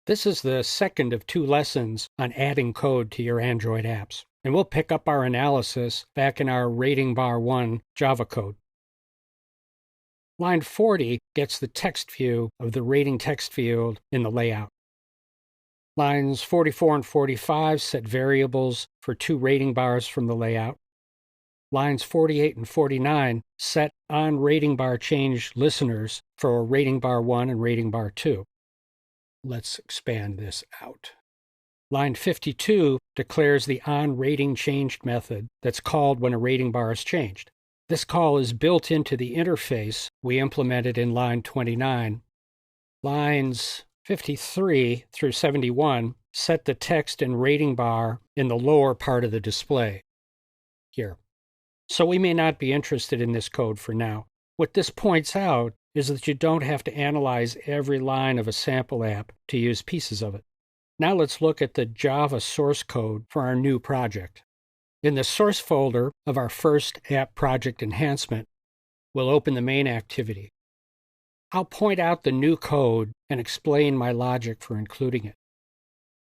This is the second of 2 lessons on adding code to your Android apps, and we'll pick up our analysis back in our Rating Bar 1 Java code. Line 40 gets the text view of the rating text field in the layout. Lines 44 and 45 set variables for 2 rating bars from the layout. Lines 48 and 49 set on rating bar change listeners for Rating Bar 1 and Rating Bar 2. Let's expand this out. Line 52 declares the onRatingChanged method that's called when a rating bar is changed. This call is built into the interface we implemented in line 29. Lines 53 through 71 set the text and rating bar in the lower part of the display here. So we may not be interested in this code for now. What this points out is that you don't have to analyze every line of a sample app to use pieces of it. Now let's look at the Java source code for our new project. In the source folder of our first app project enhancement, we'll open the main activity. I'll point out the new code and explain my logic for including it.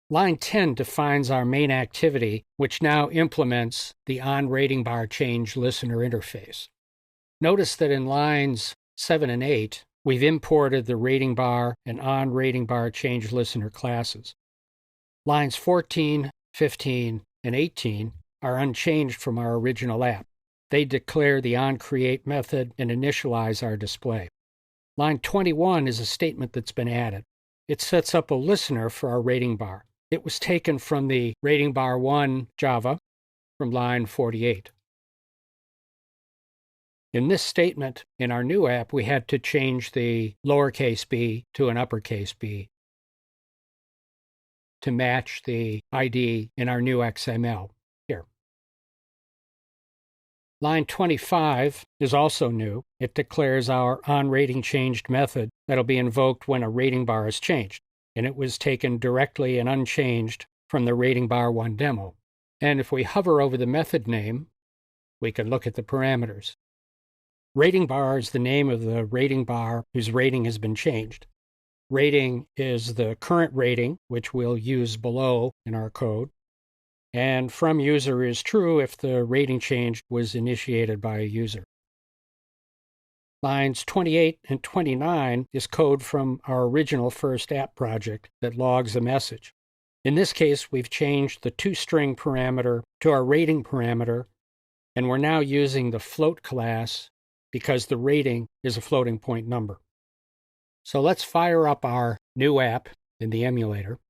Line 10 defines our main activity, which now implements the onRatingBar change listener interface. Notice that in lines 7 and 8, we've imported the rating bar and onRatingBar change listener classes. Lines 14, 15, and 18 are unchanged from our original app. They declare the onCreate method and initialize our display. Line 21 is a statement that's been added. It sets up a listener for our rating bar. It was taken from the Rating Bar 1 Java from line 48. In this statement, in our new app, we had to change the lowercase b to an uppercase b to match the ID in our new XML here. Line 25 is also new. It declares our onRatingChanged method that'll be invoked when a rating bar is changed, and it was taken directly and unchanged from the Rating Bar 1 demo. And if we hover over the method name, we can look at the parameters. Rating bar is the name of the rating bar whose rating has been changed. Rating is the current rating, which we'll use below in our code. And from user is true if the rating change was initiated by a user. Lines 28 and 29 is code from our original first app project that logs a message. In this case, we've changed the toString parameter to our rating parameter, and we're now using the float class because the rating is a floating point number. So let's fire up our new app in the emulator,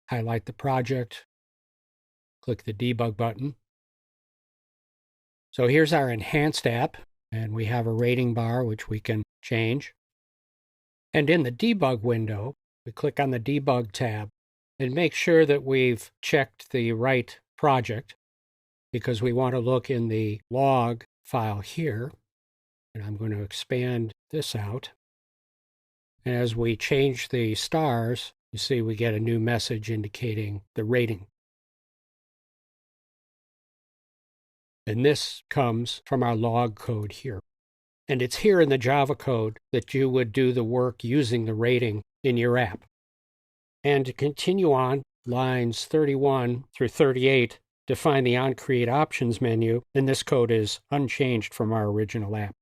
highlight the project, click the debug button. So here's our enhanced app, and we have a rating bar which we can change. And in the debug window, we click on the debug tab and make sure that we've checked the right project because we want to look in the log file here. And I'm going to expand this out. And as we change the stars, you see we get a new message indicating the rating. And this comes from our log code here. And it's here in the Java code that you would do the work using the rating in your app. And to continue on, lines 31 through 38 define the onCreate options menu, and this code is unchanged from our original app.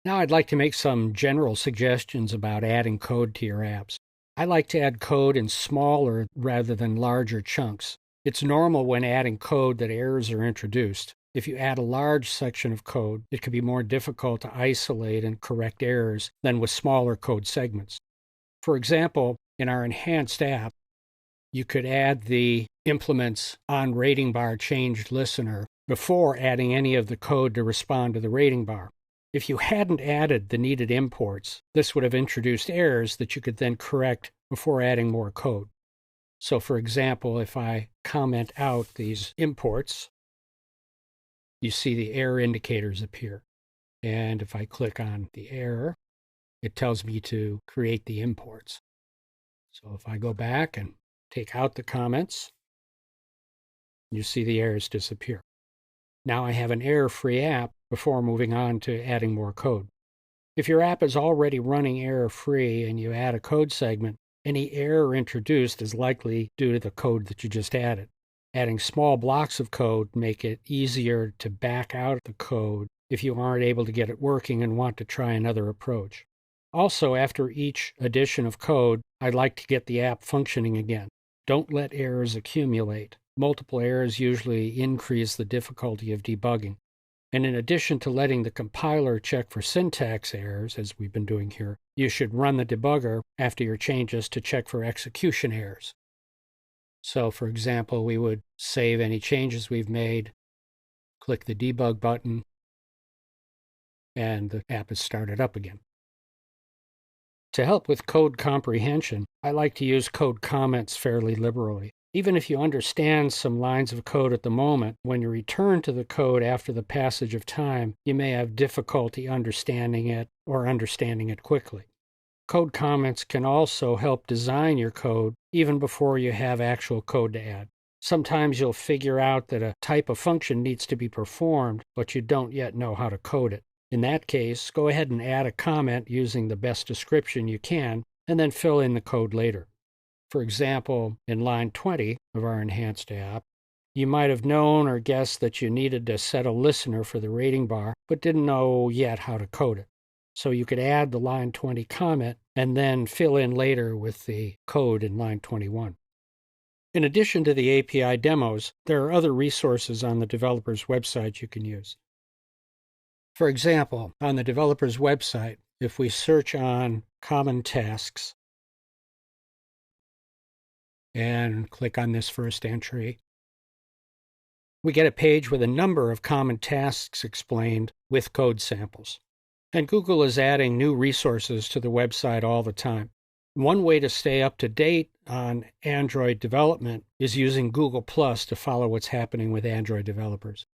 Now I'd like to make some general suggestions about adding code to your apps. I like to add code in smaller rather than larger chunks. It's normal when adding code that errors are introduced. If you add a large section of code, it can be more difficult to isolate and correct errors than with smaller code segments. For example, in our enhanced app, you could add the implements onRatingBar changed listener before adding any of the code to respond to the rating bar. If you hadn't added the needed imports, this would have introduced errors that you could then correct before adding more code. So for example, if I comment out these imports, you see the error indicators appear. And if I click on the error, it tells me to create the imports. So if I go back and take out the comments, you see the errors disappear. Now I have an error-free app before moving on to adding more code. If your app is already running error-free and you add a code segment, Any error introduced is likely due to the code that you just added. Adding small blocks of code make it easier to back out the code if you aren't able to get it working and want to try another approach. Also, after each addition of code, I'd like to get the app functioning again. Don't let errors accumulate. Multiple errors usually increase the difficulty of debugging. And in addition to letting the compiler check for syntax errors, as we've been doing here, you should run the debugger after your changes to check for execution errors. So, for example, we would save any changes we've made, click the debug button, and the app is started up again. To help with code comprehension, I like to use code comments fairly liberally. Even if you understand some lines of code at the moment, when you return to the code after the passage of time, you may have difficulty understanding it or understanding it quickly. Code comments can also help design your code even before you have actual code to add. Sometimes you'll figure out that a type of function needs to be performed, but you don't yet know how to code it. In that case, go ahead and add a comment using the best description you can, and then fill in the code later. For example, in line 20 of our enhanced app, you might have known or guessed that you needed to set a listener for the rating bar, but didn't know yet how to code it. So you could add the line 20 comment and then fill in later with the code in line 21. In addition to the API demos, there are other resources on the developer's website you can use. For example, on the developer's website, if we search on Common Tasks and click on this first entry, we get a page with a number of common tasks explained with code samples. And Google is adding new resources to the website all the time. One way to stay up to date on Android development is using Google Plus to follow what's happening with Android developers.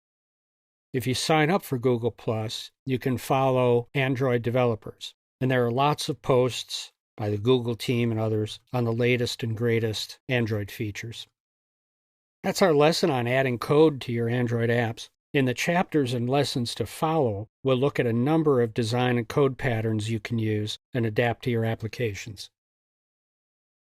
If you sign up for Google Plus, you can follow Android developers. And there are lots of posts by the Google team and others on the latest and greatest Android features. That's our lesson on adding code to your Android apps. In the chapters and lessons to follow, we'll look at a number of design and code patterns you can use and adapt to your applications.